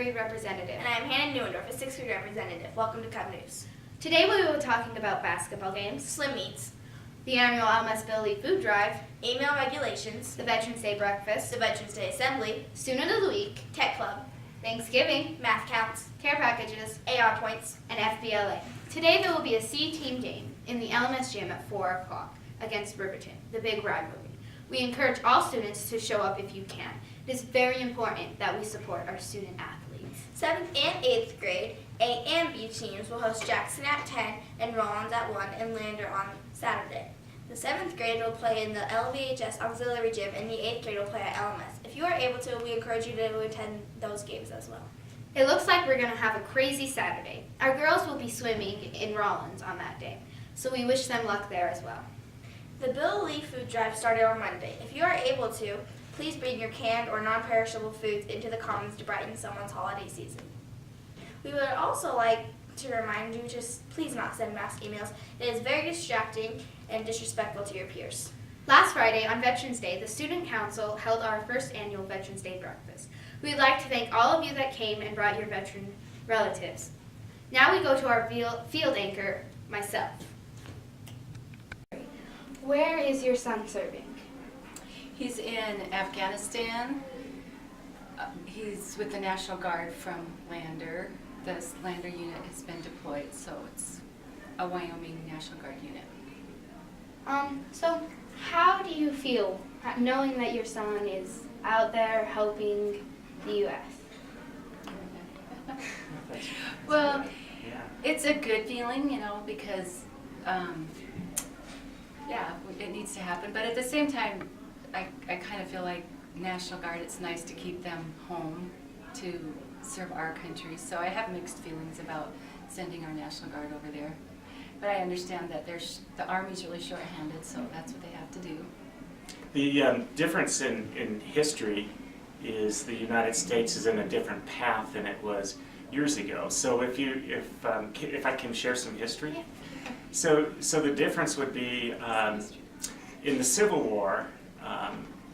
grade representative. And I'm Hannah Neuendorf, a 6th grade representative. Welcome to Cub News. Today we will be talking about basketball games, Slim Meets, the annual LMS Ability Food Drive, email regulations, the Veterans Day Breakfast, the Veterans Day Assembly, Student of the Week, Tech Club, Thanksgiving, Math Counts, Care Packages, AR Points, and FBLA. Today there will be a C team game in the LMS gym at 4 o'clock against Riverton, the big rivalry. We encourage all students to show up if you can. It is very important that we support our student athletes. 7th and 8th grade A and B teams will host Jackson at 10 and Rollins at 1 and Lander on Saturday. The 7th grade will play in the LVHS auxiliary gym and the 8th grade will play at LMS. If you are able to, we encourage you to attend those games as well. It looks like we're going to have a crazy Saturday. Our girls will be swimming in Rollins on that day, so we wish them luck there as well. The Bill Lee Food Drive started on Monday. If you are able to, please bring your canned or non-perishable foods into the Commons to brighten someone's holiday season. We would also like to remind you to please not send mass emails. It is very distracting and disrespectful to your peers. Last Friday, on Veterans Day, the Student Council held our first annual Veterans Day breakfast. We'd like to thank all of you that came and brought your veteran relatives. Now we go to our field anchor, myself. Where is your son serving? He's in Afghanistan. He's with the National Guard from Lander. The Lander unit has been deployed, so it's a Wyoming National Guard unit. So how do you feel knowing that your son is out there helping the U.S.? Well, it's a good feeling, because it needs to happen. But at the same time, I kind of feel like National Guard, it's nice to keep them home to serve our country. So I have mixed feelings about sending our National Guard over there. But I understand that the Army's really short-handed, so that's what they have to do. The difference in history is the United States is in a different path than it was years ago. So if I can share some history. Yeah. So the difference would be in the Civil War,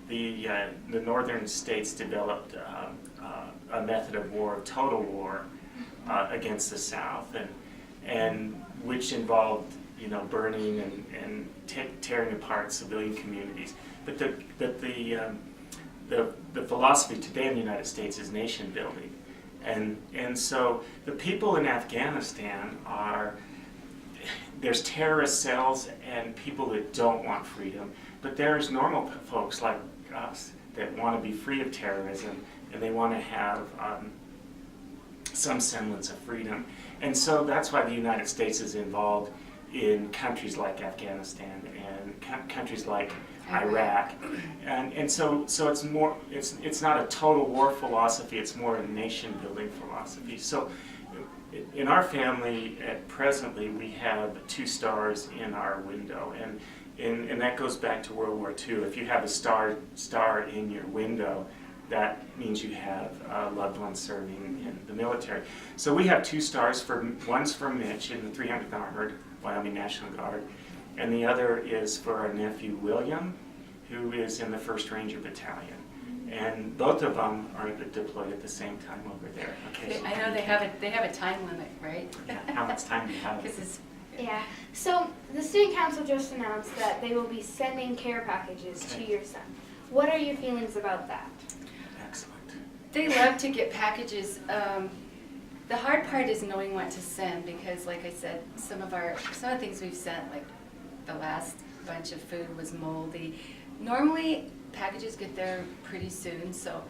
the northern states developed a method of war, total war, against the South, and which involved burning and tearing apart civilian communities. But the philosophy today in the United States is nation building, and so the people in Afghanistan there's terrorist cells and people that don't want freedom, but there's normal folks like us that want to be free of terrorism and they want to have some semblance of freedom. And so that's why the United States is involved in countries like Afghanistan and countries like Iraq. And so it's not a total war philosophy, it's more a nation building philosophy. So in our family, presently, we have 2 stars in our window, and that goes back to World War II. If you have a star in your window, that means you have loved ones serving in the military. So we have 2 stars. One's for Mitch in the 300th Armored Wyoming National Guard, and the other is for our nephew William, who is in the 1st Ranger Battalion. And both of them are deployed at the same time over there. Okay. I know they have a time limit, right? Yeah, how much time do you have? Yeah. So the Student Council just announced that they will be sending care packages to your son. What are your feelings about that? Excellent. They love to get packages. The hard part is knowing what to send because, like I said, some of the things we've sent, like the last bunch of food was moldy. Normally, packages get there pretty soon, so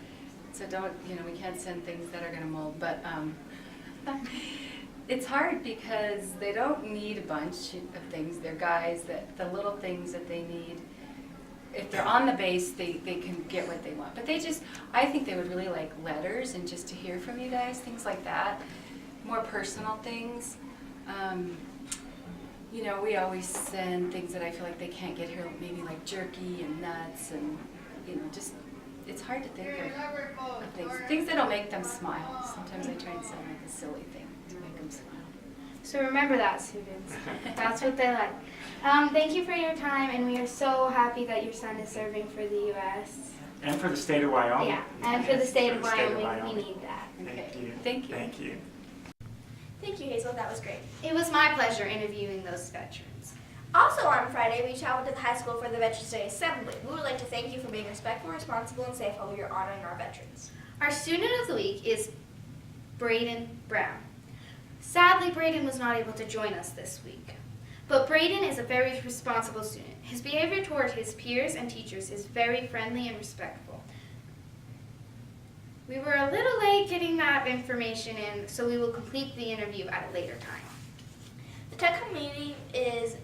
don't, we can't send things that are going to mold, but it's hard because they don't need a bunch of things. They're guys that the little things that they need, if they're on the base, they can get what they want. But I think they would really like letters and just to hear from you guys, things like that, more personal things. We always send things that I feel like they can't get here, maybe like jerky and nuts and, it's hard to think of things that'll make them smile. Sometimes I try and send like a silly thing to make them smile. So remember that, students. That's what they like. Thank you for your time, and we are so happy that your son is serving for the U.S. And for the state of Wyoming. Yeah, and for the state of For the state of Wyoming, we Wyoming. need that. Okay. Thank you. Thank you. Thank you. Thank you, Hazel. That was great. It was my pleasure interviewing those veterans. Also on Friday, we traveled to the high school for the Veterans Day Assembly. We would like to thank you for being respectful, responsible, and safe while we are honoring our veterans. Our student of the week is Braden Brown. Sadly, Braden was not able to join us this week. But Braden is a very responsible student. His behavior toward his peers and teachers is very friendly and respectful. We were a little late getting that information in, so we will complete the interview at a later time. The tech meeting is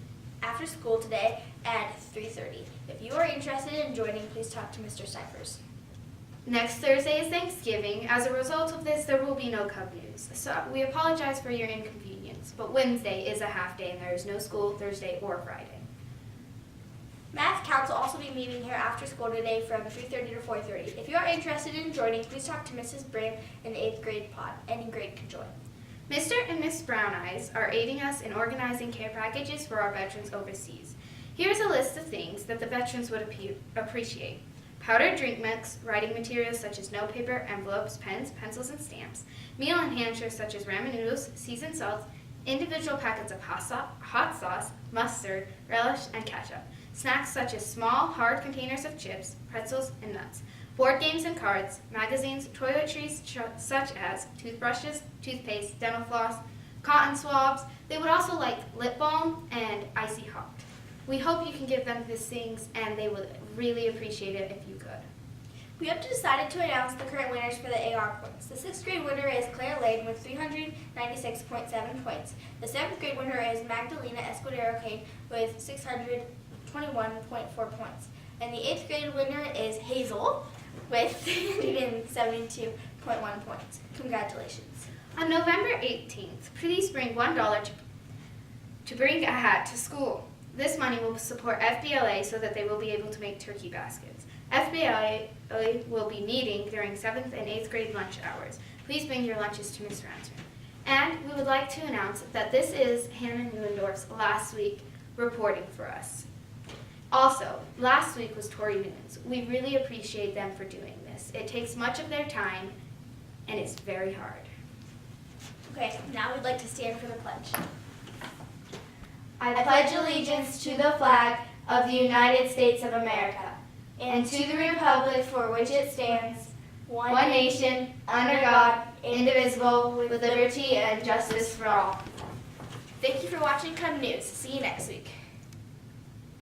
after school today at 3:30. If you are interested in joining, please talk to Mr. Cyphers. Next Thursday is Thanksgiving. As a result of this, there will be no Cub News. So we apologize for your inconvenience, but Wednesday is a half day and there is no school Thursday or Friday. Math Council will also be meeting here after school today from 3:30 to 4:30. If you are interested in joining, please talk to Mrs. Brim in the 8th grade pod. Any grade can join. Mr. and Miss Brown Eyes are aiding us in organizing care packages for our veterans overseas. Here's a list of things that the veterans would appreciate. Powdered drink mix, writing materials such as notepaper, envelopes, pens, pencils, and stamps, meal enhancers such as ramen noodles, seasoned salt, individual packets of hot sauce, mustard, relish, and ketchup, snacks such as small, hard containers of chips, pretzels, and nuts, board games and cards, magazines, toiletries such as toothbrushes, toothpaste, dental floss, cotton swabs. They would also like lip balm and icy hot. We hope you can give them these things, and they would really appreciate it if you could. We have decided to announce the current winners for the AR points. The 6th grade winner is Claire Lane with 396.7 points. The 7th grade winner is Magdalena Escudero Kane with 621.4 points. And the 8th grade winner is Hazel with 372.1 points. Congratulations. On November 18th, please bring $1 to bring a hat to school. This money will support FBLA so that they will be able to make turkey baskets. FBLA will be meeting during 7th and 8th grade lunch hours. Please bring your lunches to Ms. Ransford. And we would like to announce that this is Hannah Newendorf's last week reporting for us. Also, last week was Tori Noonan's. We really appreciate them for doing this. It takes much of their time, and it's very hard. Okay, now we'd like to stand for the pledge. I pledge allegiance to the flag of the United States of America and to the republic for which it stands, one nation, under God, indivisible, with liberty and justice for all. Thank you for watching Cub News. See you next week.